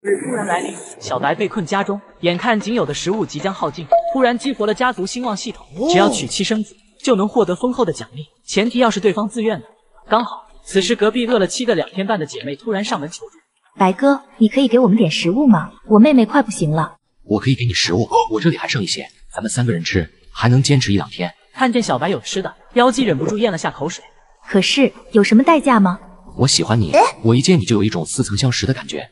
日突然来临，小白被困家中，眼看仅有的食物即将耗尽，突然激活了家族兴旺系统，只要娶妻生子，就能获得丰厚的奖励，前提要是对方自愿的。刚好此时隔壁饿了7个2天半的姐妹突然上门求助：“白哥，你可以给我们点食物吗？我妹妹快不行了。”我可以给你食物，我这里还剩一些，咱们3个人吃，还能坚持1、2天。看见小白有吃的，妖姬忍不住咽了下口水。可是有什么代价吗？我喜欢你，我一见你就有一种似曾相识的感觉。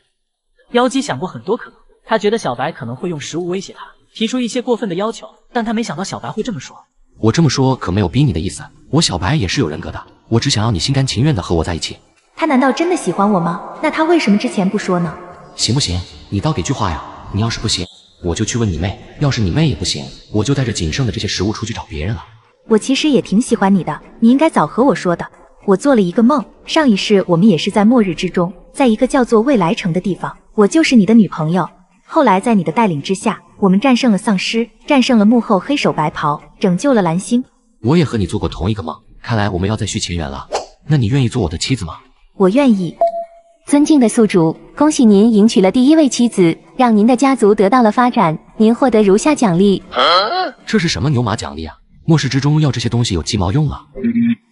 妖姬想过很多可能，她觉得小白可能会用食物威胁她，提出一些过分的要求，但她没想到小白会这么说。我这么说可没有逼你的意思，我小白也是有人格的，我只想要你心甘情愿的和我在一起。他难道真的喜欢我吗？那他为什么之前不说呢？行不行？你倒给句话呀！你要是不行，我就去问你妹；要是你妹也不行，我就带着仅剩的这些食物出去找别人了。我其实也挺喜欢你的，你应该早和我说的。我做了一个梦，上一世我们也是在末日之中，在一个叫做未来城的地方，我就是你的女朋友。后来在你的带领之下，我们战胜了丧尸，战胜了幕后黑手白袍，拯救了蓝星。我也和你做过同一个梦，看来我们要再续前缘了。那你愿意做我的妻子吗？我愿意。尊敬的宿主，恭喜您迎娶了第1位妻子，让您的家族得到了发展，您获得如下奖励。这是什么牛马奖励啊？末世之中要这些东西有鸡毛用啊？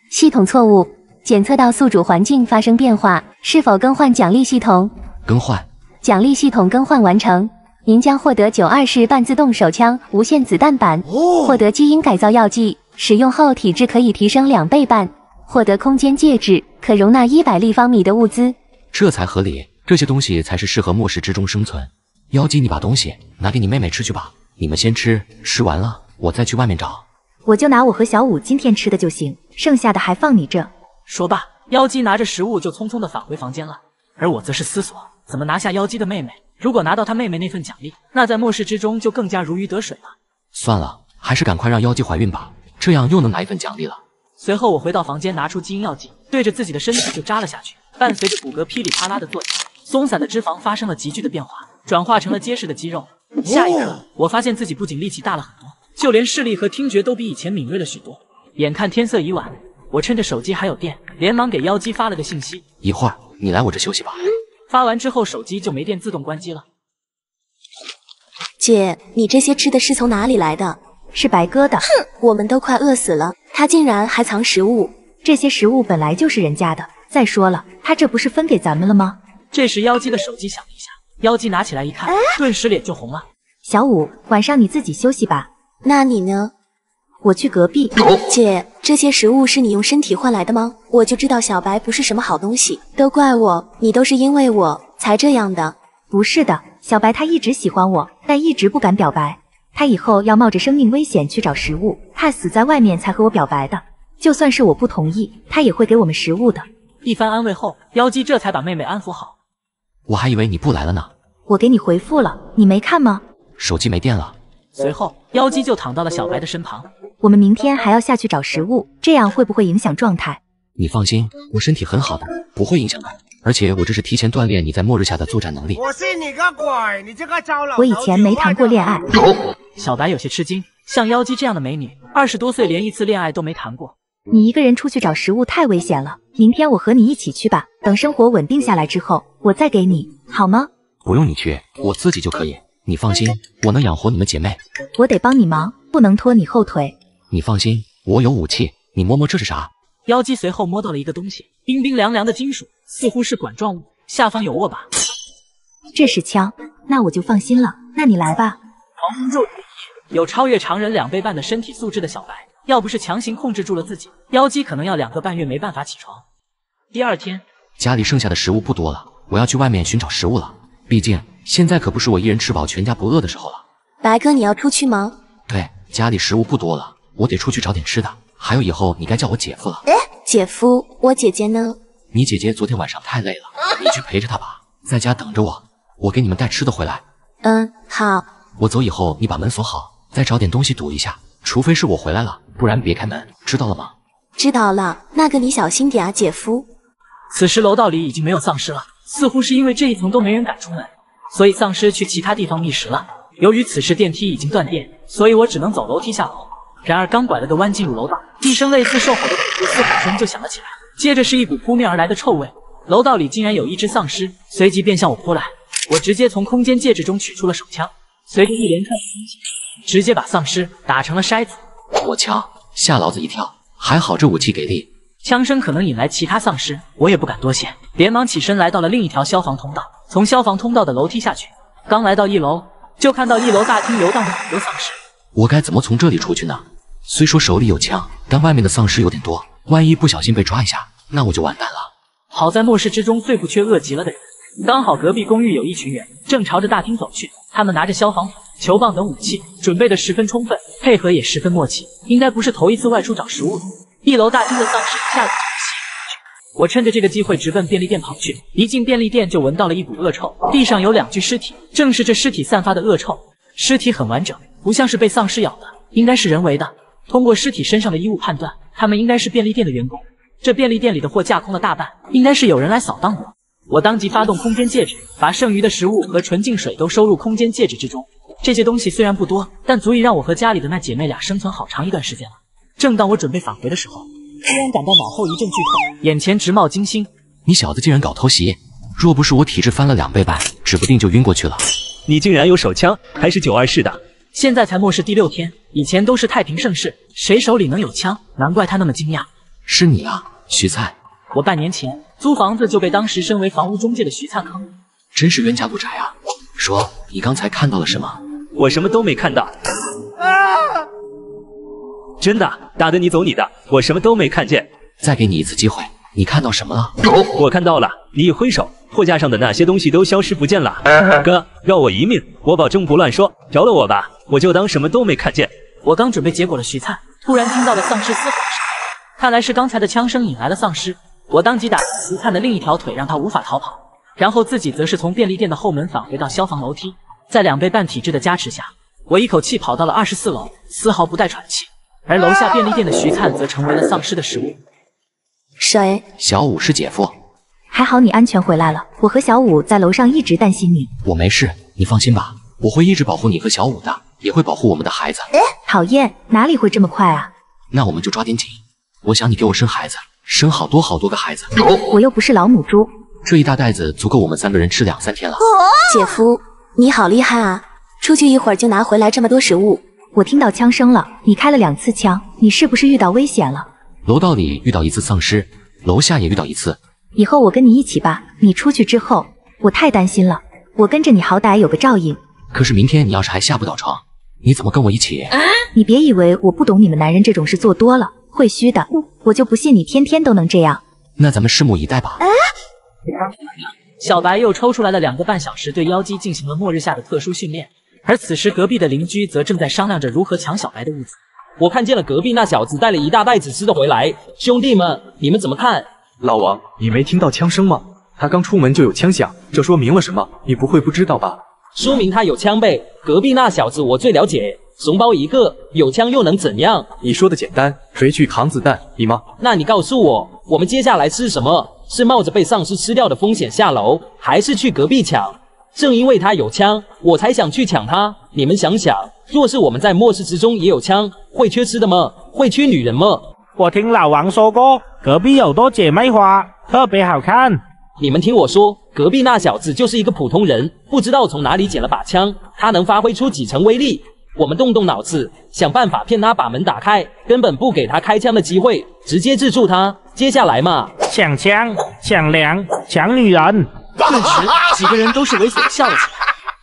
系统错误，检测到宿主环境发生变化，是否更换奖励系统？更换。奖励系统更换完成，您将获得92式半自动手枪无限子弹版，获得基因改造药剂，使用后体质可以提升2倍半，获得空间戒指，可容纳100立方米的物资。这才合理，这些东西才是适合末世之中生存。妖姬，你把东西拿给你妹妹吃去吧，你们先吃，吃完了我再去外面找。我就拿我和小五今天吃的就行，剩下的还放你这。说罢，妖姬拿着食物就匆匆地返回房间了，而我则是思索怎么拿下妖姬的妹妹。如果拿到她妹妹那份奖励，那在末世之中就更加如鱼得水了。算了，还是赶快让妖姬怀孕吧，这样又能拿一份奖励了。随后我回到房间，拿出基因药剂，对着自己的身体就扎了下去，伴随着骨骼噼里啪啦的作响，松散的脂肪发生了急剧的变化，转化成了结实的肌肉。下一刻，我发现自己不仅力气大了很多，就连视力和听觉都比以前敏锐了许多。眼看天色已晚，我趁着手机还有电，连忙给妖姬发了个信息：一会儿你来我这休息吧。发完之后，手机就没电，自动关机了。姐，你这些吃的是从哪里来的？是白哥的。哼，我们都快饿死了，他竟然还藏食物。这些食物本来就是人家的，再说了，他这不是分给咱们了吗？这时妖姬的手机响了一下，妖姬拿起来一看，顿时脸就红了。小五，晚上你自己休息吧。那你呢？我去隔壁。姐，这些食物是你用身体换来的吗？我就知道小白不是什么好东西，都怪我，你都是因为我才这样的。不是的，小白他一直喜欢我，但一直不敢表白。他以后要冒着生命危险去找食物，怕死在外面才和我表白的。就算是我不同意，他也会给我们食物的。一番安慰后，妖姬这才把妹妹安抚好。我还以为你不来了呢。我给你回复了，你没看吗？手机没电了。随后，妖姬就躺到了小白的身旁。我们明天还要下去找食物，这样会不会影响状态？你放心，我身体很好的，不会影响的。而且我这是提前锻炼你在末日下的作战能力。我信你个鬼！你这个糟老头！我以前没谈过恋爱。小白有些吃惊，像妖姬这样的美女，20多岁连一次恋爱都没谈过。你一个人出去找食物太危险了，明天我和你一起去吧。等生活稳定下来之后，我再给你，好吗？不用你去，我自己就可以。你放心，我能养活你们姐妹。我得帮你忙，不能拖你后腿。你放心，我有武器。你摸摸这是啥？妖姬随后摸到了一个东西，冰冰凉凉的金属，似乎是管状物，下方有握把。这是枪，那我就放心了。那你来吧。狂风骤雨，有超越常人2倍半的身体素质的小白，要不是强行控制住了自己，妖姬可能要2个半月没办法起床。第二天，家里剩下的食物不多了，我要去外面寻找食物了。毕竟现在可不是我一人吃饱全家不饿的时候了。白哥，你要出去吗？对，家里食物不多了，我得出去找点吃的。还有以后你该叫我姐夫了。姐夫，我姐姐呢？你姐姐昨天晚上太累了，你去陪着她吧，在家等着我，我给你们带吃的回来。好。我走以后你把门锁好，再找点东西堵一下，除非是我回来了，不然别开门，知道了吗？知道了，那个你小心点啊，姐夫。此时楼道里已经没有丧尸了，似乎是因为这一层都没人敢出门，所以丧尸去其他地方觅食了。由于此时电梯已经断电，所以我只能走楼梯下楼。然而刚拐了个弯进入楼道，一声类似兽吼的恐怖嘶吼声就响了起来，接着是一股扑面而来的臭味。楼道里竟然有一只丧尸，随即便向我扑来。我直接从空间戒指中取出了手枪，随着一连串的声响，直接把丧尸打成了筛子。我枪，吓老子一跳，还好这武器给力。枪声可能引来其他丧尸，我也不敢多想，连忙起身来到了另一条消防通道，从消防通道的楼梯下去。刚来到1楼，就看到1楼大厅游荡着很多丧尸。我该怎么从这里出去呢？虽说手里有枪，但外面的丧尸有点多，万一不小心被抓一下，那我就完蛋了。好在末世之中最不缺饿极了的人，刚好隔壁公寓有一群人正朝着大厅走去，他们拿着消防斧、球棒等武器，准备得十分充分，配合也十分默契，应该不是头一次外出找食物的。1楼大厅的丧尸一下子就吸引过去，我趁着这个机会直奔便利店跑去。一进便利店就闻到了一股恶臭，地上有2具尸体，正是这尸体散发的恶臭。尸体很完整，不像是被丧尸咬的，应该是人为的。通过尸体身上的衣物判断，他们应该是便利店的员工。这便利店里的货架空了大半，应该是有人来扫荡的。我当即发动空间戒指，把剩余的食物和纯净水都收入空间戒指之中。这些东西虽然不多，但足以让我和家里的那姐妹俩生存好长一段时间了。正当我准备返回的时候，突然感到脑后一阵剧痛，眼前直冒金星。你小子竟然搞偷袭！若不是我体质翻了2倍半，指不定就晕过去了。你竟然有手枪，还是924式的？现在才末世第6天，以前都是太平盛世，谁手里能有枪？难怪他那么惊讶。是你啊，徐灿。我半年前租房子就被当时身为房屋中介的徐灿坑了，真是冤家路窄啊！说，你刚才看到了什么？我什么都没看到。真的，打得你走你的，我什么都没看见。再给你一次机会，你看到什么了？我看到了，你一挥手，货架上的那些东西都消失不见了。哥，饶我一命，我保证不乱说，饶了我吧，我就当什么都没看见。我刚准备结果了徐灿，突然听到了丧尸嘶吼声，看来是刚才的枪声引来了丧尸。我当即打徐灿的另一条腿，让他无法逃跑，然后自己则是从便利店的后门返回到消防楼梯。在2倍半体质的加持下，我一口气跑到了24楼，丝毫不带喘气。而楼下便利店的徐灿则成为了丧尸的食物。谁？小五是姐夫。还好你安全回来了，我和小五在楼上一直担心你。我没事，你放心吧，我会一直保护你和小五的，也会保护我们的孩子。讨厌，哪里会这么快啊？那我们就抓点紧。我想你给我生孩子，生好多个孩子。我又不是老母猪。这一大袋子足够我们3个人吃2、3天了。姐夫，你好厉害啊！出去一会儿就拿回来这么多食物。我听到枪声了，你开了2次枪，你是不是遇到危险了？楼道里遇到1次丧尸，楼下也遇到1次。以后我跟你一起吧，你出去之后，我太担心了。我跟着你好歹有个照应。可是明天你要是还下不了床，你怎么跟我一起？你别以为我不懂你们男人这种事做多了会虚的，我就不信你天天都能这样。那咱们拭目以待吧。小白又抽出来了2个半小时，对妖姬进行了末日下的特殊训练。而此时隔壁的邻居则正在商量着如何抢小白的物资。我看见了隔壁那小子带了一大袋子吃的回来，兄弟们，你们怎么看？老王，你没听到枪声吗？他刚出门就有枪响，这说明了什么？你不会不知道吧？说明他有枪呗。隔壁那小子我最了解，怂包一个，有枪又能怎样？你说的简单，谁去扛子弹？你吗？那你告诉我，我们接下来是什么？是冒着被丧尸吃掉的风险下楼，还是去隔壁抢？正因为他有枪，我才想去抢他。你们想想，若是我们在末世之中也有枪，会缺吃的吗？会缺女人吗？我听老王说过，隔壁有朵姐妹花，特别好看。你们听我说，隔壁那小子就是一个普通人，不知道从哪里捡了把枪，他能发挥出几成威力？我们动动脑子，想办法骗他把门打开，根本不给他开枪的机会，直接制住他。接下来嘛，抢枪、抢粮、抢女人。顿时，几个人都是猥琐地笑了起来。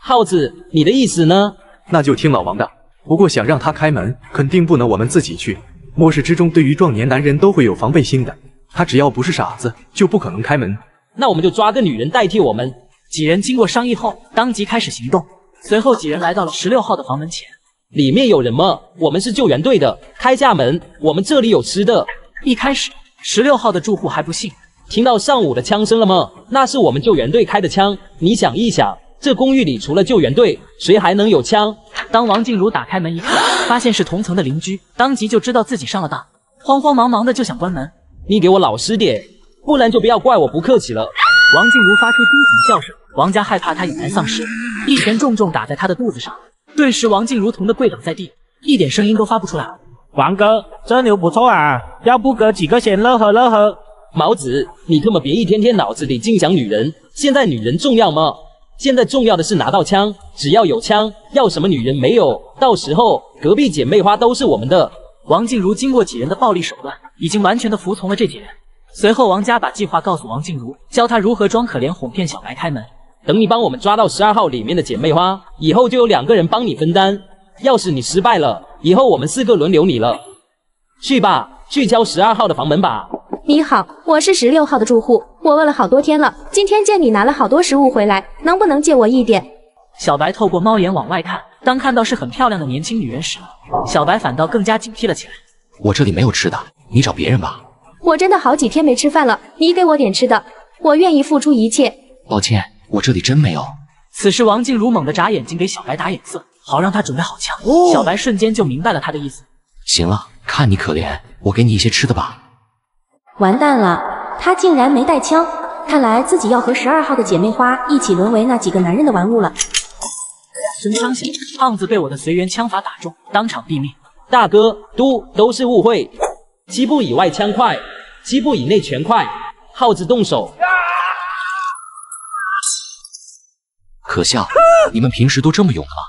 耗子，你的意思呢？那就听老王的。不过想让他开门，肯定不能我们自己去。末世之中，对于壮年男人都会有防备心的。他只要不是傻子，就不可能开门。那我们就抓个女人代替我们。几人经过商议后，当即开始行动。随后几人来到了16号的房门前。里面有人吗？我们是救援队的，开下门，我们这里有吃的。一开始16号的住户还不信。听到上午的枪声了吗？那是我们救援队开的枪。你想一想，这公寓里除了救援队，谁还能有枪？当王静茹打开门一看，发现是同层的邻居，当即就知道自己上了当，慌慌忙忙的就想关门。你给我老实点，不然就不要怪我不客气了。王静茹发出惊恐的叫声，王家害怕她引来丧尸，一拳重重打在她的肚子上，顿时王静茹疼得跪倒在地，一点声音都发不出来。王哥，这牛不错啊，要不哥几个先乐呵乐呵。毛子，你他妈别一天天脑子里净想女人，现在女人重要吗？现在重要的是拿到枪，只要有枪，要什么女人没有？到时候隔壁姐妹花都是我们的。王静茹经过几人的暴力手段，已经完全的服从了这几人。随后，王家把计划告诉王静茹，教她如何装可怜哄骗小白开门。等你帮我们抓到12号里面的姐妹花，以后就有2个人帮你分担。要是你失败了，以后我们4个轮流你了。去吧，去敲12号的房门吧。你好，我是16号的住户，我饿了好多天了，今天见你拿了好多食物回来，能不能借我一点？小白透过猫眼往外看，当看到是很漂亮的年轻女人时，小白反倒更加警惕了起来。我这里没有吃的，你找别人吧。我真的好几天没吃饭了，你给我点吃的，我愿意付出一切。抱歉，我这里真没有。此时王静茹猛地眨眼睛给小白打眼色，好让他准备好枪。小白瞬间就明白了他的意思。行了，看你可怜，我给你一些吃的吧。完蛋了，他竟然没带枪，看来自己要和12号的姐妹花一起沦为那几个男人的玩物了。声枪响，胖子被我的随缘枪法打中，当场毙命。大哥，都是误会，7步以外枪快，7步以内全快。耗子动手。可笑，你们平时都这么勇的吗？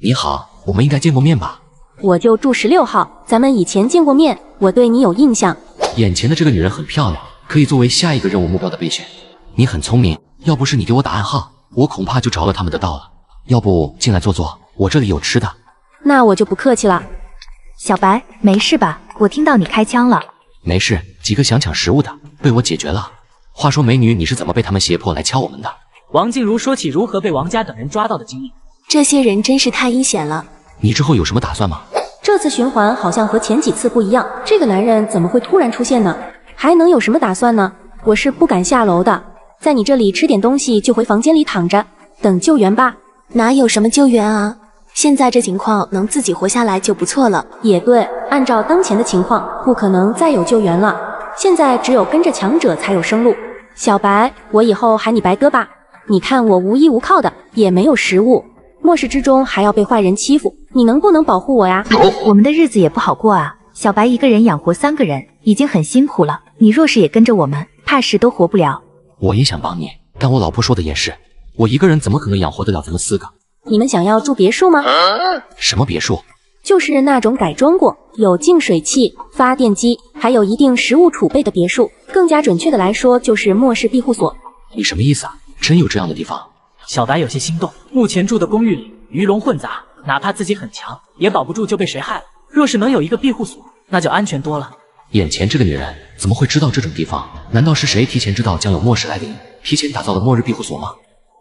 你好，我们应该见过面吧？我就住16号，咱们以前见过面，我对你有印象。眼前的这个女人很漂亮，可以作为下一个任务目标的备选。你很聪明，要不是你给我打暗号，我恐怕就着了他们的道了。要不进来坐坐，我这里有吃的。那我就不客气了。小白，没事吧？我听到你开枪了。没事，几个想抢食物的被我解决了。话说美女，你是怎么被他们胁迫来敲我们的？王静茹说起如何被王家等人抓到的经历。这些人真是太阴险了。你之后有什么打算吗？这次循环好像和前几次不一样，这个男人怎么会突然出现呢？还能有什么打算呢？我是不敢下楼的，在你这里吃点东西就回房间里躺着，等救援吧。哪有什么救援啊？现在这情况能自己活下来就不错了。也对，按照当前的情况，不可能再有救援了。现在只有跟着强者才有生路。小白，我以后喊你白哥吧。你看我无依无靠的，也没有食物，末世之中还要被坏人欺负，你能不能保护我呀？我们的日子也不好过啊，小白一个人养活3个人已经很辛苦了，你若是也跟着我们，怕是都活不了。我也想帮你，但我老婆说的也是，我一个人怎么可能养活得了咱们4个？你们想要住别墅吗？什么别墅？就是那种改装过，有净水器、发电机，还有一定食物储备的别墅。更加准确的来说，就是末世庇护所。你什么意思啊？真有这样的地方？小白有些心动。目前住的公寓里鱼龙混杂，哪怕自己很强，也保不住就被谁害了。若是能有一个庇护所，那就安全多了。眼前这个女人怎么会知道这种地方？难道是谁提前知道将有末世来临，提前打造了末日庇护所吗？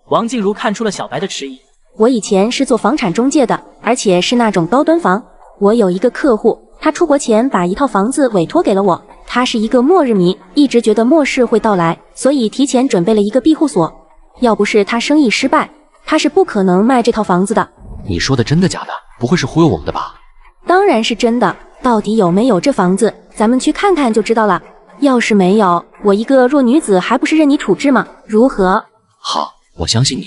王静茹看出了小白的迟疑。我以前是做房产中介的，而且是那种高端房。我有一个客户，他出国前把一套房子委托给了我。他是一个末日迷，一直觉得末世会到来，所以提前准备了一个庇护所。要不是他生意失败，他是不可能卖这套房子的。你说的真的假的？不会是忽悠我们的吧？当然是真的。到底有没有这房子，咱们去看看就知道了。要是没有，我一个弱女子还不是任你处置吗？如何？好，我相信你。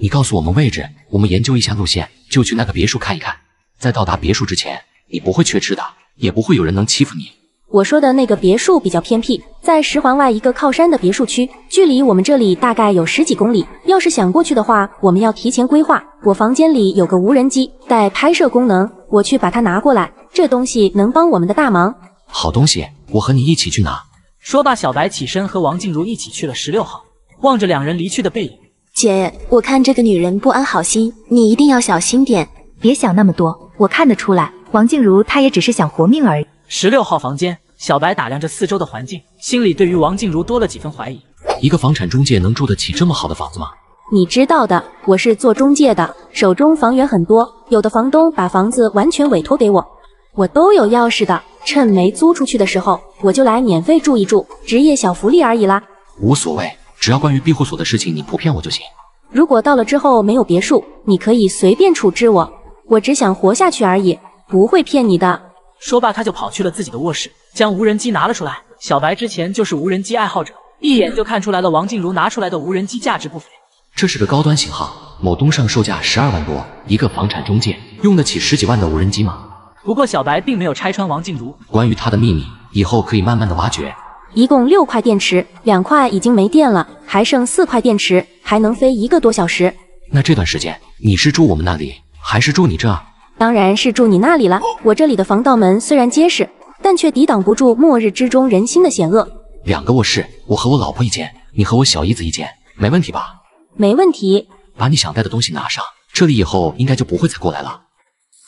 你告诉我们位置，我们研究一下路线，就去那个别墅看一看。在到达别墅之前，你不会缺吃的，也不会有人能欺负你。我说的那个别墅比较偏僻，在10环外一个靠山的别墅区，距离我们这里大概有10几公里。要是想过去的话，我们要提前规划。我房间里有个无人机，带拍摄功能，我去把它拿过来。这东西能帮我们的大忙。好东西，我和你一起去拿。说罢，小白起身和王静茹一起去了16号。望着2人离去的背影，姐，我看这个女人不安好心，你一定要小心点。别想那么多，我看得出来，王静茹她也只是想活命而已。16号房间，小白打量着四周的环境，心里对于王静茹多了几分怀疑。一个房产中介能住得起这么好的房子吗？你知道的，我是做中介的，手中房源很多，有的房东把房子完全委托给我，我都有钥匙的。趁没租出去的时候，我就来免费住一住，职业小福利而已啦。无所谓，只要关于庇护所的事情你不骗我就行。如果到了之后没有别墅，你可以随便处置我，我只想活下去而已，不会骗你的。说罢，他就跑去了自己的卧室，将无人机拿了出来。小白之前就是无人机爱好者，一眼就看出来了王静茹拿出来的无人机价值不菲。这是个高端型号，某东上售价12万多，一个房产中介用得起10几万的无人机吗？不过小白并没有拆穿王静茹，关于他的秘密，以后可以慢慢的挖掘。一共6块电池，2块已经没电了，还剩4块电池，还能飞1个多小时。那这段时间你是住我们那里，还是住你这？当然是住你那里了。我这里的防盗门虽然结实，但却抵挡不住末日之中人心的险恶。2个卧室，我和我老婆一间，你和我小姨子一间，没问题吧？没问题。把你想带的东西拿上，这里以后应该就不会再过来了。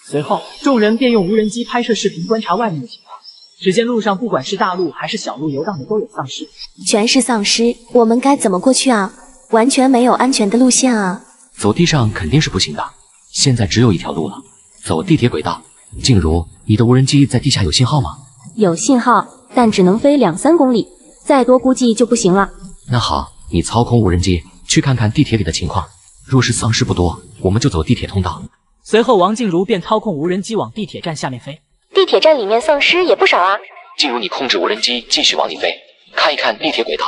随后，众人便用无人机拍摄视频观察外面的情况。只见路上不管是大路还是小路游荡的都有丧尸，全是丧尸，我们该怎么过去啊？完全没有安全的路线啊！走地上肯定是不行的，现在只有一条路了，走地铁轨道。静茹，你的无人机在地下有信号吗？有信号，但只能飞2-3公里，再多估计就不行了。那好，你操控无人机去看看地铁里的情况，若是丧尸不多，我们就走地铁通道。随后王静茹便操控无人机往地铁站下面飞。地铁站里面丧尸也不少啊。静茹，你控制无人机继续往里飞，看一看地铁轨道。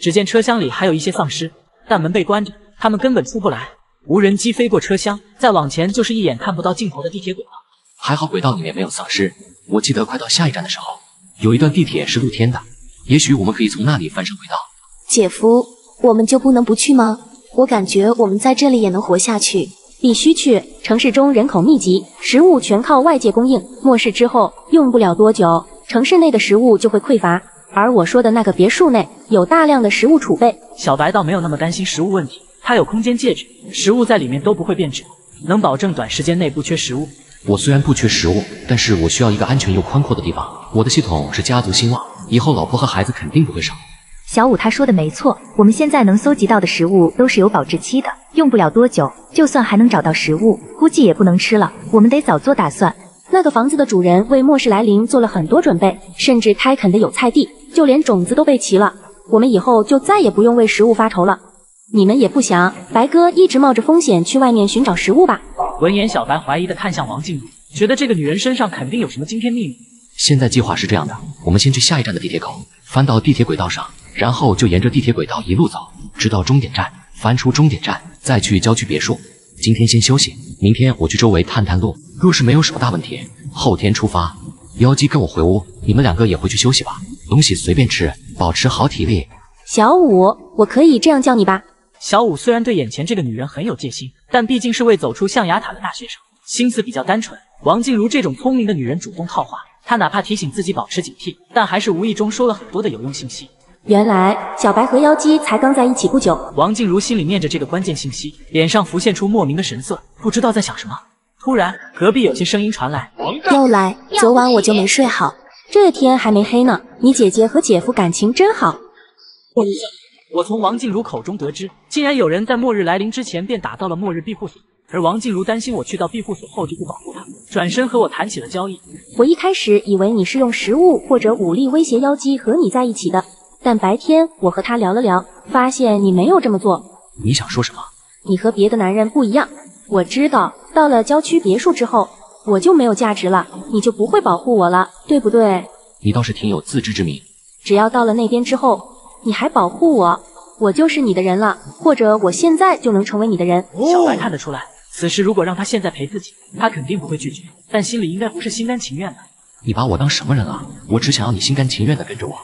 只见车厢里还有一些丧尸，但门被关着，他们根本出不来。无人机飞过车厢，再往前就是一眼看不到尽头的地铁轨道。还好轨道里面没有丧尸。我记得快到下一站的时候，有一段地铁是露天的，也许我们可以从那里翻上轨道。姐夫，我们就不能不去吗？我感觉我们在这里也能活下去。必须去，城市中人口密集，食物全靠外界供应。末世之后，用不了多久，城市内的食物就会匮乏。而我说的那个别墅内有大量的食物储备。小白倒没有那么担心食物问题，他有空间戒指，食物在里面都不会变质，能保证短时间内不缺食物。我虽然不缺食物，但是我需要一个安全又宽阔的地方。我的系统是家族兴旺，以后老婆和孩子肯定不会少。小五他说的没错，我们现在能搜集到的食物都是有保质期的，用不了多久，就算还能找到食物，估计也不能吃了，我们得早做打算。那个房子的主人为末世来临做了很多准备，甚至开垦的有菜地，就连种子都备齐了。我们以后就再也不用为食物发愁了。你们也不想白哥一直冒着风险去外面寻找食物吧？闻言，小白怀疑的看向王静茹，觉得这个女人身上肯定有什么惊天秘密。现在计划是这样的，我们先去下一站的地铁口，翻到地铁轨道上，然后就沿着地铁轨道一路走，直到终点站，翻出终点站，再去郊区别墅。今天先休息，明天我去周围探探路，若是没有什么大问题，后天出发。妖姬跟我回屋，你们2个也回去休息吧，东西随便吃，保持好体力。小五，我可以这样叫你吧？小五虽然对眼前这个女人很有戒心，但毕竟是未走出象牙塔的大学生，心思比较单纯。王静茹这种聪明的女人主动套话，她哪怕提醒自己保持警惕，但还是无意中说了很多的有用信息。原来小白和妖姬才刚在一起不久。王静茹心里念着这个关键信息，脸上浮现出莫名的神色，不知道在想什么。突然，隔壁有些声音传来：“又来，昨晚我就没睡好。这天还没黑呢，你姐姐和姐夫感情真好。”我从王静茹口中得知，竟然有人在末日来临之前便打到了末日庇护所，而王静茹担心我去到庇护所后就不保护她，转身和我谈起了交易。我一开始以为你是用食物或者武力威胁妖姬和你在一起的，但白天我和他聊了聊，发现你没有这么做。你想说什么？你和别的男人不一样，我知道到了郊区别墅之后，我就没有价值了，你就不会保护我了，对不对？你倒是挺有自知之明。只要到了那边之后，你还保护我，我就是你的人了，或者我现在就能成为你的人。小白看得出来，此时如果让他现在陪自己，他肯定不会拒绝，但心里应该不是心甘情愿的。你把我当什么人啊？我只想要你心甘情愿的跟着我。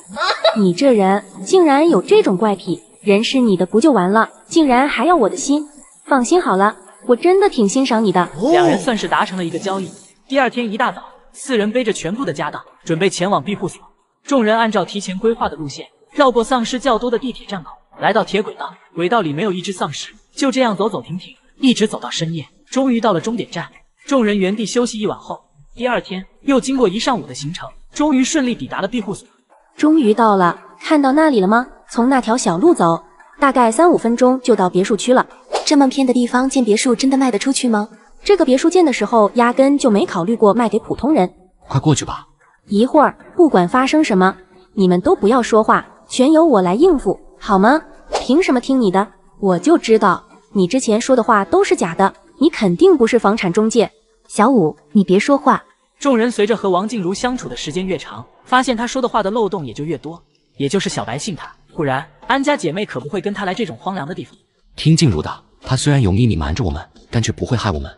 你这人竟然有这种怪癖，人是你的不就完了，竟然还要我的心。放心好了，我真的挺欣赏你的。2人算是达成了一个交易。第2天一大早，4人背着全部的家当，准备前往庇护所。众人按照提前规划的路线，绕过丧尸较多的地铁站口，来到铁轨道。轨道里没有一只丧尸，就这样走走停停，一直走到深夜，终于到了终点站。众人原地休息一晚后，第2天又经过1上午的行程，终于顺利抵达了庇护所。终于到了，看到那里了吗？从那条小路走，大概3-5分钟就到别墅区了。这么偏的地方建别墅真的卖得出去吗？这个别墅建的时候压根就没考虑过卖给普通人。快过去吧。一会儿不管发生什么，你们都不要说话，全由我来应付，好吗？凭什么听你的？我就知道你之前说的话都是假的，你肯定不是房产中介。小五，你别说话。众人随着和王静茹相处的时间越长，发现她说的话的漏洞也就越多，也就是小白信她，不然安家姐妹可不会跟她来这种荒凉的地方。听静茹的，她虽然有秘密瞒着我们，但却不会害我们。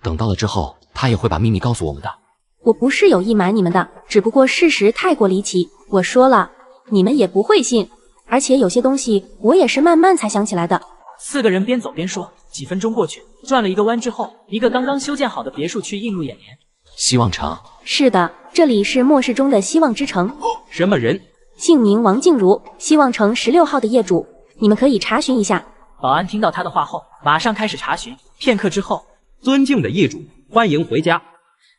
等到了之后，她也会把秘密告诉我们的。我不是有意瞒你们的，只不过事实太过离奇，我说了，你们也不会信。而且有些东西我也是慢慢才想起来的。 4个人边走边说，几分钟过去，转了一个弯之后，一个刚刚修建好的别墅区映入眼帘。希望城。是的，这里是末世中的希望之城。什么人？姓名王静茹，希望城16号的业主，你们可以查询一下。保安听到他的话后，马上开始查询。片刻之后，尊敬的业主，欢迎回家。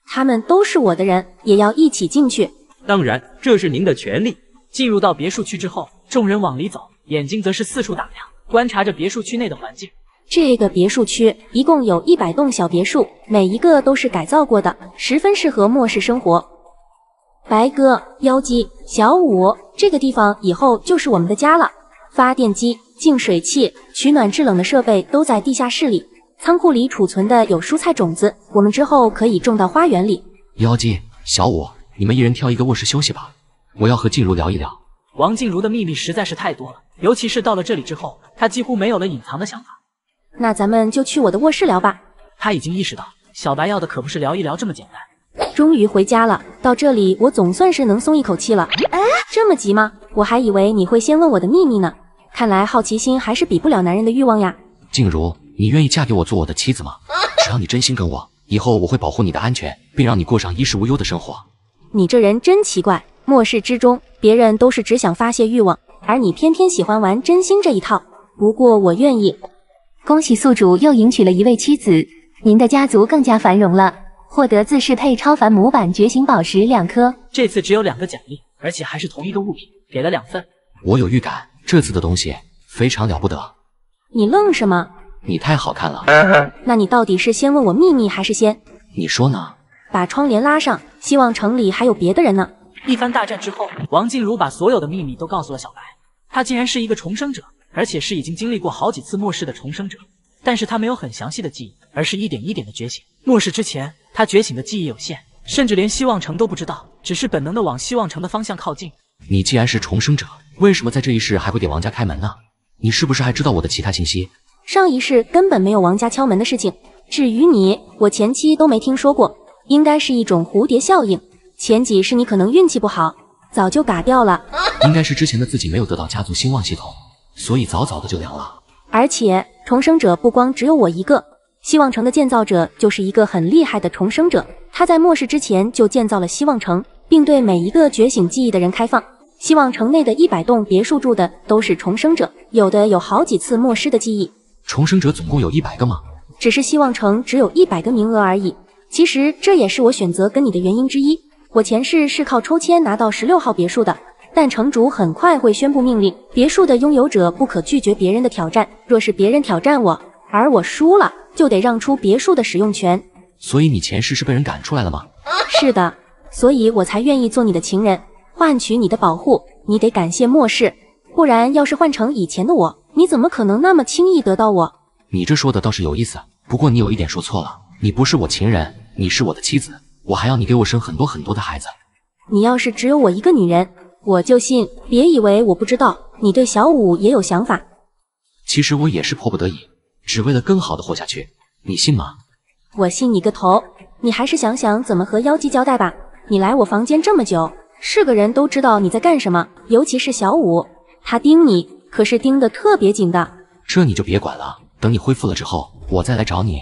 他们都是我的人，也要一起进去。当然，这是您的权利。进入到别墅区之后，众人往里走，眼睛则是四处打量，观察着别墅区内的环境。这个别墅区一共有100栋小别墅，每一个都是改造过的，十分适合末世生活。白哥、妖姬、小五，这个地方以后就是我们的家了。发电机、净水器、取暖制冷的设备都在地下室里，仓库里储存的有蔬菜种子，我们之后可以种到花园里。妖姬、小五，你们一人挑一个卧室休息吧，我要和静茹聊一聊。王静茹的秘密实在是太多了，尤其是到了这里之后，她几乎没有了隐藏的想法。那咱们就去我的卧室聊吧。他已经意识到，小白要的可不是聊一聊这么简单。终于回家了，到这里我总算是能松一口气了。这么急吗？我还以为你会先问我的秘密呢。看来好奇心还是比不了男人的欲望呀。静茹，你愿意嫁给我做我的妻子吗？只要你真心跟我，以后我会保护你的安全，并让你过上衣食无忧的生活。你这人真奇怪，末世之中，别人都是只想发泄欲望，而你偏偏喜欢玩真心这一套。不过我愿意。恭喜宿主又迎娶了一位妻子，您的家族更加繁荣了，获得自适配超凡模板觉醒宝石2颗。这次只有2个奖励，而且还是同一个物品，给了2份。我有预感，这次的东西非常了不得。你愣什么？你太好看了。那你到底是先问我秘密，还是先……你说呢？把窗帘拉上，希望城里还有别的人呢。一番大战之后，王静茹把所有的秘密都告诉了小白。她竟然是一个重生者，而且是已经经历过好几次末世的重生者。但是她没有很详细的记忆，而是一点一点的觉醒。末世之前，她觉醒的记忆有限，甚至连希望城都不知道，只是本能的往希望城的方向靠近。你既然是重生者，为什么在这一世还会给王家开门呢？你是不是还知道我的其他信息？上一世根本没有王家敲门的事情。至于你，我前期都没听说过，应该是一种蝴蝶效应。前几世你可能运气不好，早就嘎掉了。应该是之前的自己没有得到家族兴旺系统，所以早早的就凉了。而且重生者不光只有我一个，希望城的建造者就是一个很厉害的重生者，他在末世之前就建造了希望城，并对每一个觉醒记忆的人开放。希望城内的100栋别墅住的都是重生者，有的有好几次末世的记忆。重生者总共有100个吗？只是希望城只有100个名额而已。其实这也是我选择跟你的原因之一。我前世是靠抽签拿到16号别墅的，但城主很快会宣布命令，别墅的拥有者不可拒绝别人的挑战，若是别人挑战我，而我输了，就得让出别墅的使用权。所以你前世是被人赶出来了吗？是的，所以我才愿意做你的情人，换取你的保护。你得感谢末世，不然要是换成以前的我，你怎么可能那么轻易得到我？你这说的倒是有意思，不过你有一点说错了，你不是我情人，你是我的妻子，我还要你给我生很多很多的孩子。你要是只有我一个女人，我就信。别以为我不知道，你对小五也有想法。其实我也是迫不得已，只为了更好的活下去，你信吗？我信你个头！你还是想想怎么和妖姬交代吧。你来我房间这么久，是个人都知道你在干什么，尤其是小五，他盯你可是盯得特别紧的。这你就别管了，等你恢复了之后，我再来找你。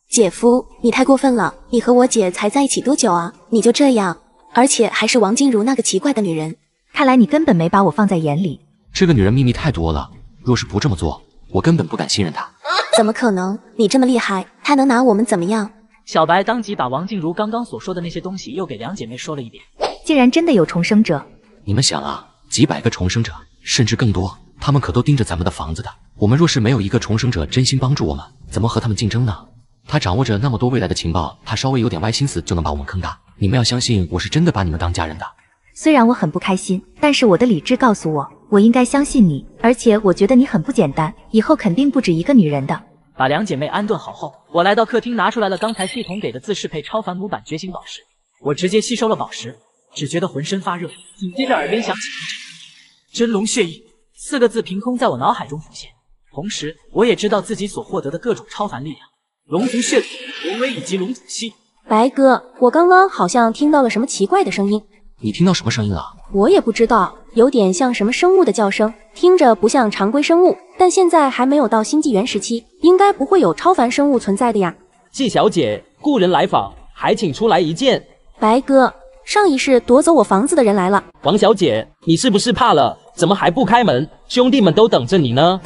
姐夫，你太过分了！你和我姐才在一起多久啊？你就这样，而且还是王静茹那个奇怪的女人。看来你根本没把我放在眼里。这个女人秘密太多了，若是不这么做，我根本不敢信任她。怎么可能？你这么厉害，她能拿我们怎么样？小白当即把王静茹刚刚所说的那些东西又给2姐妹说了一遍。竟然真的有重生者！你们想啊，几百个重生者，甚至更多，他们可都盯着咱们的房子的。我们若是没有一个重生者真心帮助我们，怎么和他们竞争呢？他掌握着那么多未来的情报，他稍微有点歪心思就能把我们坑大。你们要相信，我是真的把你们当家人的。虽然我很不开心，但是我的理智告诉我，我应该相信你，而且我觉得你很不简单，以后肯定不止一个女人的。把2姐妹安顿好后，我来到客厅，拿出来了刚才系统给的自适配超凡模板觉醒宝石。我直接吸收了宝石，只觉得浑身发热，紧接着耳边响起真龙血翼4个字凭空在我脑海中浮现，同时我也知道自己所获得的各种超凡力量，龙族血统、龙威以及龙祖息。白哥，我刚刚好像听到了什么奇怪的声音，你听到什么声音了？我也不知道，有点像什么生物的叫声，听着不像常规生物，但现在还没有到新纪元时期，应该不会有超凡生物存在的呀。季小姐，故人来访，还请出来一见。白哥，上一世夺走我房子的人来了。王小姐，你是不是怕了？怎么还不开门？兄弟们都等着你呢。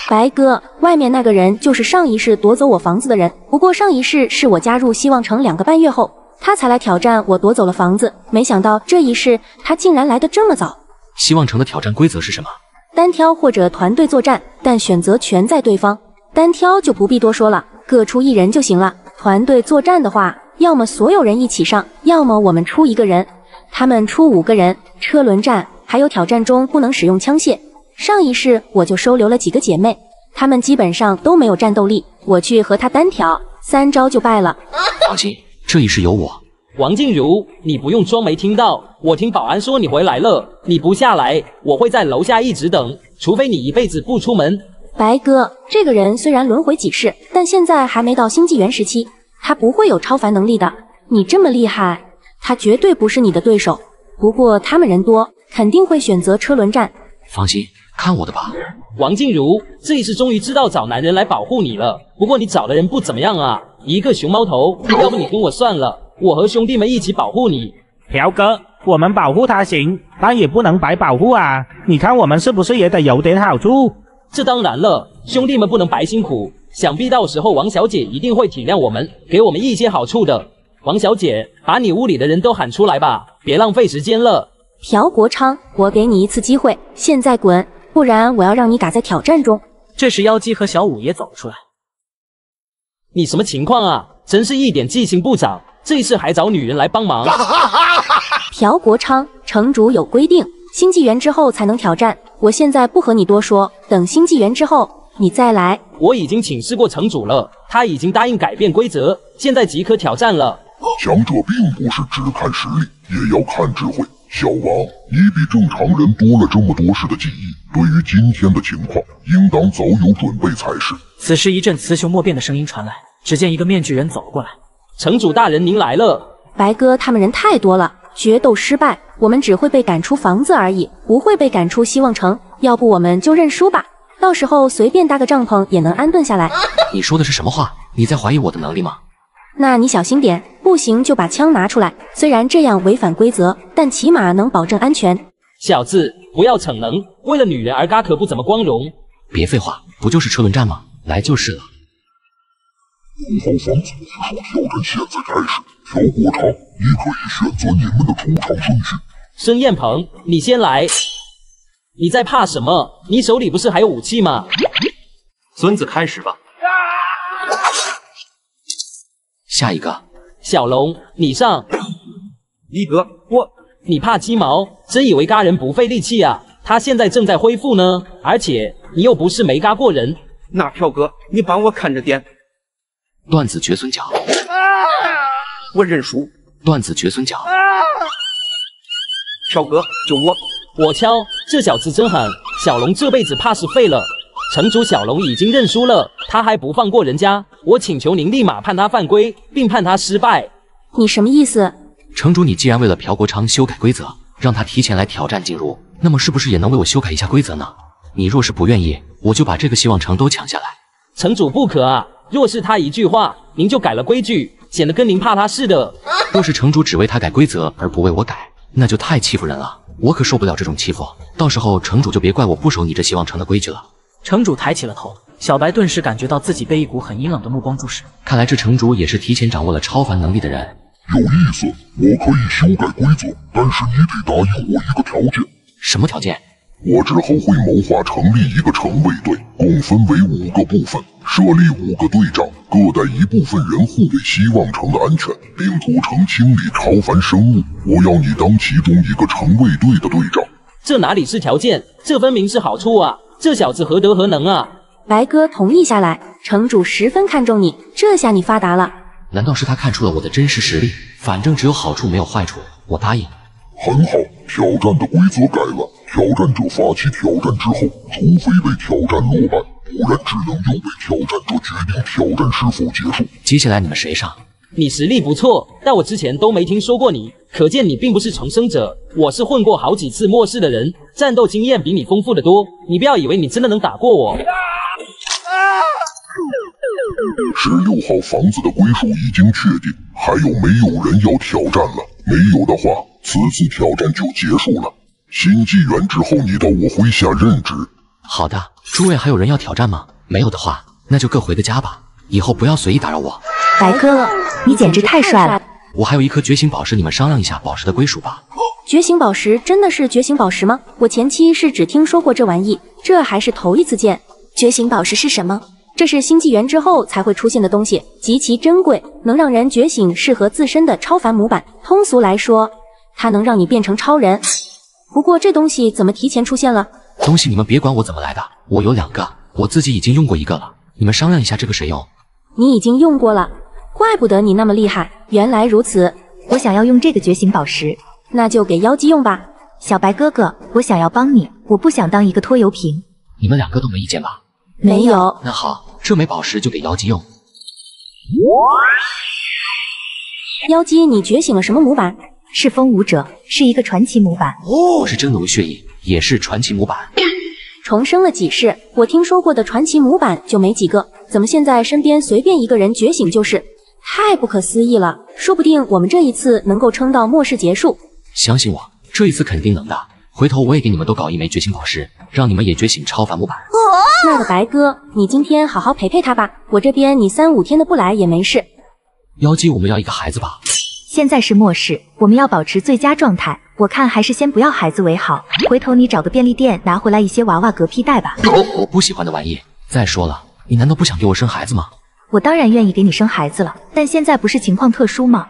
白哥，外面那个人就是上一世夺走我房子的人，不过上一世是我加入希望城2个半月后，他才来挑战我夺走了房子，没想到这一世他竟然来得这么早。希望城的挑战规则是什么？单挑或者团队作战，但选择权在对方。单挑就不必多说了，各出1人就行了。团队作战的话，要么所有人一起上，要么我们出1个人，他们出5个人。车轮战还有挑战中不能使用枪械。上一世我就收留了几个姐妹，她们基本上都没有战斗力，我去和她单挑，3招就败了。放心，这一世有我。王静茹，你不用装没听到，我听保安说你回来了，你不下来，我会在楼下一直等，除非你一辈子不出门。白哥，这个人虽然轮回几世，但现在还没到新纪元时期，他不会有超凡能力的。你这么厉害，他绝对不是你的对手。不过他们人多，肯定会选择车轮战。放心，看我的吧。王静茹，这一世终于知道找男人来保护你了，不过你找的人不怎么样啊，一个熊猫头，要不你跟我算了，我和兄弟们一起保护你。朴哥，我们保护他行，但也不能白保护啊，你看我们是不是也得有点好处？这当然了，兄弟们不能白辛苦，想必到时候王小姐一定会体谅我们，给我们一些好处的。王小姐，把你屋里的人都喊出来吧，别浪费时间了。朴国昌，我给你一次机会，现在滚，不然我要让你嘎在挑战中。这时妖姬和小五也走了出来。你什么情况啊？真是一点记性不长，这一世还找女人来帮忙。朴国昌，城主有规定，新纪元之后才能挑战，我现在不和你多说，等新纪元之后你再来。我已经请示过城主了，他已经答应改变规则，现在即可挑战了。强者并不是只看实力，也要看智慧。小王，你比正常人多了这么多世的记忆，对于今天的情况，应当早有准备才是。此时一阵雌雄莫辨的声音传来，只见一个面具人走了过来。城主大人，您来了。白哥，他们人太多了，决斗失败，我们只会被赶出房子而已，不会被赶出希望城。要不我们就认输吧，到时候随便搭个帐篷也能安顿下来。你说的是什么话？你在怀疑我的能力吗？那你小心点，不行就把枪拿出来。虽然这样违反规则，但起码能保证安全。小子，不要逞能，为了女人而嘎可不怎么光荣。别废话，不就是车轮战吗？来就是了。5号房组挑战现在开始，朴国昌，你可以选择你们的出场顺序。申燕鹏，你先来。你在怕什么？你手里不是还有武器吗？孙子开始吧。下一个，小龙，你上。力哥，你怕鸡毛？真以为嘎人不费力气啊？他现在正在恢复呢，而且你又不是没嘎过人。那朴哥，你帮我看着点。断子绝孙脚。我认输。断子绝孙脚。朴哥，就我敲，这小子真狠，小龙这辈子怕是废了。城主小龙已经认输了，他还不放过人家，我请求您立马判他犯规，并判他失败。你什么意思？城主，你既然为了朴国昌修改规则，让他提前来挑战进入，那么是不是也能为我修改一下规则呢？你若是不愿意，我就把这个希望城都抢下来。城主不可啊！若是他一句话，您就改了规矩，显得跟您怕他似的。若是城主只为他改规则而不为我改，那就太欺负人了，我可受不了这种欺负。到时候城主就别怪我不守你这希望城的规矩了。城主抬起了头，小白顿时感觉到自己被一股很阴冷的目光注视。看来这城主也是提前掌握了超凡能力的人。有意思，我可以修改规则，但是你得答应我一个条件。什么条件？我之后会谋划成立一个城卫队，共分为5个部分，设立5个队长，各带一部分人护卫希望城的安全，并组成清理超凡生物。我要你当其中一个城卫队的队长。这哪里是条件，这分明是好处啊！这小子何德何能啊！白哥同意下来，城主十分看重你，这下你发达了。难道是他看出了我的真实实力？反正只有好处没有坏处，我答应。很好，挑战的规则改了，挑战者发起挑战之后，除非被挑战落败，不然只能由被挑战者决定挑战是否结束。接下来你们谁上？你实力不错，但我之前都没听说过你，可见你并不是重生者。我是混过好几次末世的人，战斗经验比你丰富的多。你不要以为你真的能打过我。16号房子的归属已经确定，还有没有人要挑战了？没有的话，此次挑战就结束了。新纪元之后，你到我麾下任职。好的，诸位还有人要挑战吗？没有的话，那就各回个家吧。以后不要随意打扰我。白哥，你简直太帅了！我还有一颗觉醒宝石，你们商量一下宝石的归属吧。觉醒宝石真的是觉醒宝石吗？我前期是只听说过这玩意，这还是头一次见。觉醒宝石是什么？这是新纪元之后才会出现的东西，极其珍贵，能让人觉醒适合自身的超凡模板。通俗来说，它能让你变成超人。不过这东西怎么提前出现了？东西你们别管我怎么来的，我有2个，我自己已经用过1个了，你们商量一下这个谁用。你已经用过了，怪不得你那么厉害，原来如此。我想要用这个觉醒宝石，那就给妖姬用吧。小白哥哥，我想要帮你，我不想当一个拖油瓶。你们2个都没意见吧？没有。那好，这枚宝石就给妖姬用。妖姬，你觉醒了什么模板？是风舞者，是一个传奇模板。我是真龙血翼，也是传奇模板。重生了几世，我听说过的传奇模板就没几个，怎么现在身边随便一个人觉醒就是？太不可思议了！说不定我们这一次能够撑到末世结束。相信我，这一次肯定能的。回头我也给你们都搞一枚觉醒宝石，让你们也觉醒超凡模板。那个白哥，你今天好好陪陪他吧，我这边你3、5天的不来也没事。妖姬，我们要一个孩子吧？现在是末世，我们要保持最佳状态。我看还是先不要孩子为好。回头你找个便利店拿回来一些娃娃嗝屁袋吧。我不喜欢的玩意。再说了，你难道不想给我生孩子吗？我当然愿意给你生孩子了，但现在不是情况特殊吗？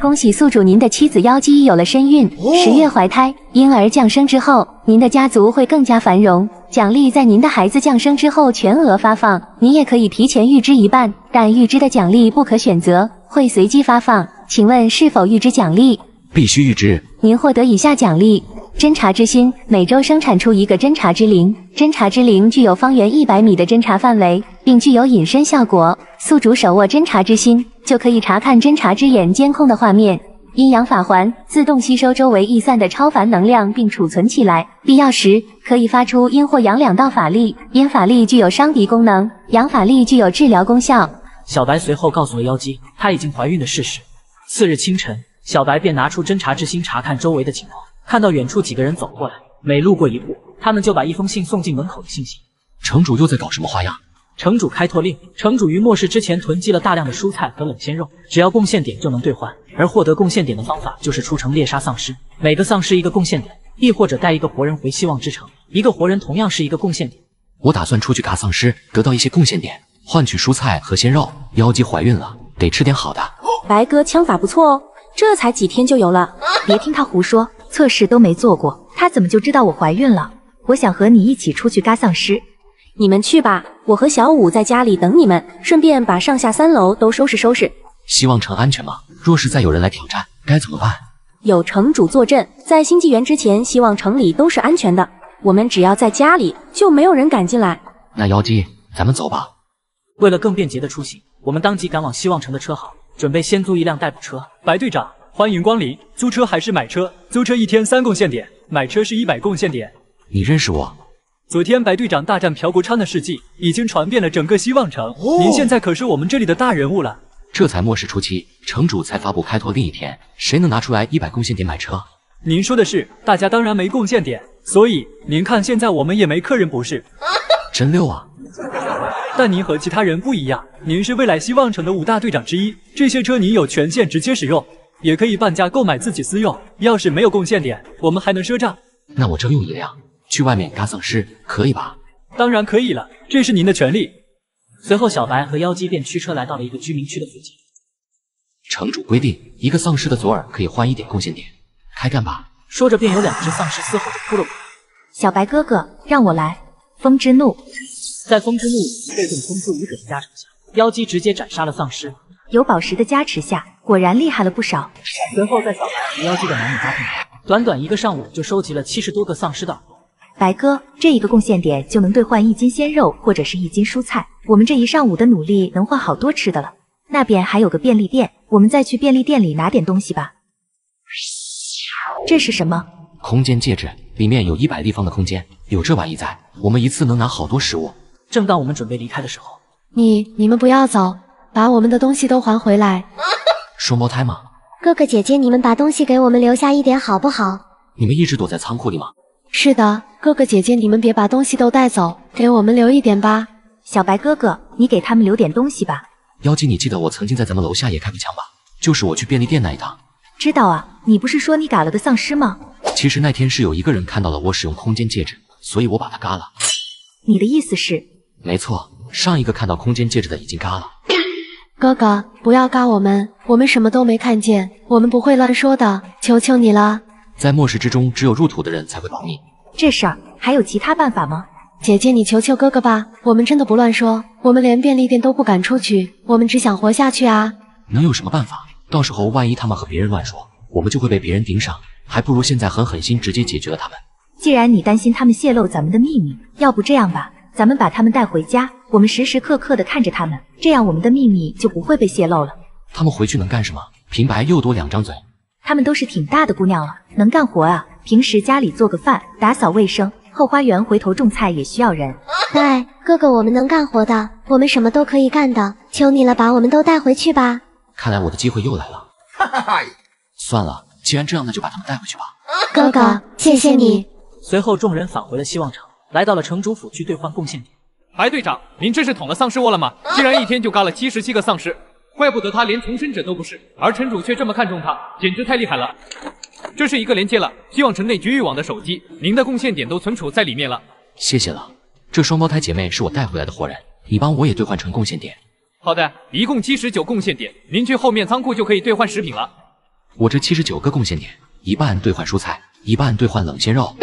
恭喜宿主您的妻子妖姬有了身孕，10月怀胎，婴儿降生之后，您的家族会更加繁荣。奖励在您的孩子降生之后全额发放，您也可以提前预支1半，但预支的奖励不可选择，会随机发放。请问是否预支奖励？必须预支。您获得以下奖励：侦察之心，每周生产出1个侦察之灵。侦察之灵具有方圆100米的侦察范围，并具有隐身效果。宿主手握侦察之心，就可以查看侦察之眼监控的画面。阴阳法环自动吸收周围逸散的超凡能量，并储存起来。必要时可以发出阴或阳2道法力。阴法力具有伤敌功能，阳法力具有治疗功效。小白随后告诉了妖姬她已经怀孕的事实。次日清晨，小白便拿出侦察之心查看周围的情况，看到远处几个人走过来，每路过一步，他们就把一封信送进门口的信息。城主又在搞什么花样？城主开拓令，城主于末世之前囤积了大量的蔬菜和冷鲜肉，只要贡献点就能兑换，而获得贡献点的方法就是出城猎杀丧尸，每个丧尸1个贡献点，亦或者带1个活人回希望之城，1个活人同样是1个贡献点。我打算出去嘎丧尸，得到一些贡献点，换取蔬菜和鲜肉。妖姬怀孕了，得吃点好的。白哥枪法不错哦，这才几天就有了。别听他胡说，测试都没做过，他怎么就知道我怀孕了？我想和你一起出去嘎丧尸。你们去吧，我和小五在家里等你们，顺便把上下3楼都收拾收拾。希望城安全吗？若是再有人来挑战，该怎么办？有城主坐镇，在新纪元之前，希望城里都是安全的。我们只要在家里，就没有人敢进来。那妖姬，咱们走吧。为了更便捷的出行，我们当即赶往希望城的车行，准备先租一辆代步车。白队长，欢迎光临。租车还是买车？租车1天3贡献点，买车是100贡献点。你认识我？昨天白队长大战朴国昌的事迹已经传遍了整个希望城，您现在可是我们这里的大人物了。这才末世初期，城主才发布开拓另一天，谁能拿出来100贡献点买车？您说的是，大家当然没贡献点，所以您看现在我们也没客人不是？真溜啊！但您和其他人不一样，您是未来希望城的5大队长之一，这些车您有权限直接使用，也可以半价购买自己私用。要是没有贡献点，我们还能赊账。那我征用1辆，去外面嘎丧尸，可以吧？当然可以了，这是您的权利。随后，小白和妖姬便驱车来到了一个居民区的附近。城主规定，1个丧尸的左耳可以换1点贡献点，开干吧！说着，便有2只丧尸嘶吼着扑了过来。小白哥哥，让我来！风之怒，在风之怒被动风之舞者的加成下，妖姬直接斩杀了丧尸。有宝石的加持下，果然厉害了不少。随后，在小白和妖姬的男女搭配下，短短1个上午就收集了70多个丧尸的耳朵。白哥，这1个贡献点就能兑换1斤鲜肉或者是1斤蔬菜，我们这一上午的努力能换好多吃的了。那边还有个便利店，我们再去便利店里拿点东西吧。这是什么？空间戒指，里面有100立方的空间，有这玩意在，我们一次能拿好多食物。正当我们准备离开的时候，你们不要走，把我们的东西都还回来。双胞胎吗？哥哥姐姐，你们把东西给我们留下一点好不好？你们一直躲在仓库里吗？是的，哥哥姐姐，你们别把东西都带走，给我们留一点吧。小白哥哥，你给他们留点东西吧。妖姬，你记得我曾经在咱们楼下也开过枪吧？就是我去便利店那一趟。知道啊，你不是说你嘎了个丧尸吗？其实那天是有一个人看到了我使用空间戒指，所以我把它嘎了。你的意思是？没错，上一个看到空间戒指的已经嘎了。哥哥，不要嘎我们什么都没看见，我们不会乱说的，求求你了。在末世之中，只有入土的人才会保密。这事儿还有其他办法吗？姐姐，你求求哥哥吧，我们真的不乱说，我们连便利店都不敢出去，我们只想活下去啊。能有什么办法？到时候万一他们和别人乱说，我们就会被别人盯上，还不如现在狠心直接解决了他们。既然你担心他们泄露咱们的秘密，要不这样吧，咱们把他们带回家，我们时时刻刻的看着他们，这样我们的秘密就不会被泄露了。他们回去能干什么？平白又多2张嘴。他们都是挺大的姑娘了，能干活啊。平时家里做个饭，打扫卫生，后花园回头种菜也需要人。对，哥哥，我们能干活的，我们什么都可以干的，求你了，把我们都带回去吧。看来我的机会又来了。算了，既然这样，那就把他们带回去吧。哥哥，谢谢你。随后众人返回了希望城，来到了城主府去兑换贡献点。白队长，您这是捅了丧尸窝了吗？竟然一天就嘎了77个丧尸，怪不得他连重生者都不是，而城主却这么看重他，简直太厉害了。这是一个连接了希望城内局域网的手机，您的贡献点都存储在里面了。谢谢了，这双胞胎姐妹是我带回来的活人，你帮我也兑换成贡献点。好的，一共79贡献点，您去后面仓库就可以兑换食品了。我这79个贡献点，一半兑换蔬菜，一半兑换冷鲜肉。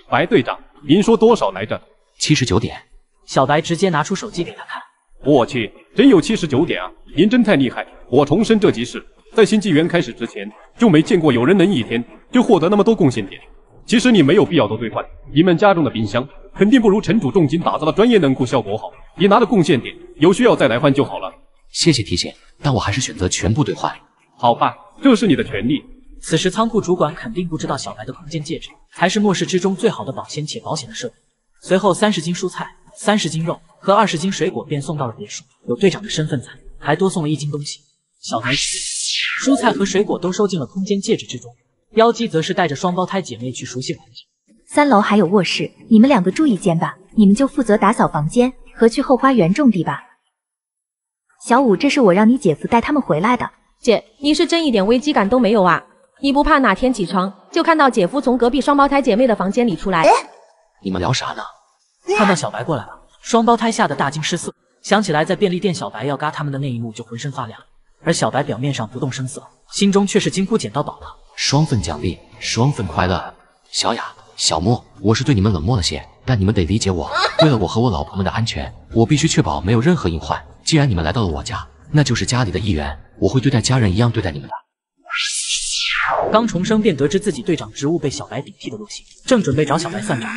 白队长，您说多少来着？79点。小白直接拿出手机给他看。我去，真有79点啊！您真太厉害！我重申这集市，在新纪元开始之前，就没见过有人能一天就获得那么多贡献点。其实你没有必要都兑换，你们家中的冰箱肯定不如城主重金打造的专业冷库效果好。你拿的贡献点，有需要再来换就好了。谢谢提醒，但我还是选择全部兑换。好吧，这是你的权利。此时仓库主管肯定不知道小白的空间戒指才是末世之中最好的保鲜且保险的设备。随后30斤蔬菜、30斤肉和20斤水果便送到了别墅，有队长的身份在，还多送了1斤东西。小白蔬菜和水果都收进了空间戒指之中，妖姬则是带着双胞胎姐妹去熟悉环境。3楼还有卧室，你们2个住一间吧，你们就负责打扫房间和去后花园种地吧。小五，这是我让你姐夫带他们回来的。姐，你是真一点危机感都没有啊？你不怕哪天起床就看到姐夫从隔壁双胞胎姐妹的房间里出来？你们聊啥呢？看到小白过来了，双胞胎吓得大惊失色，想起来在便利店小白要嘎他们的那一幕就浑身发凉。而小白表面上不动声色，心中却是惊呼捡到宝了。双份奖励，双份快乐。小雅、小莫，我是对你们冷漠了些，但你们得理解我。为了我和我老婆们的安全，我必须确保没有任何隐患。既然你们来到了我家，那就是家里的一员，我会对待家人一样对待你们的。刚重生便得知自己队长职务被小白顶替的陆星，正准备找小白算账，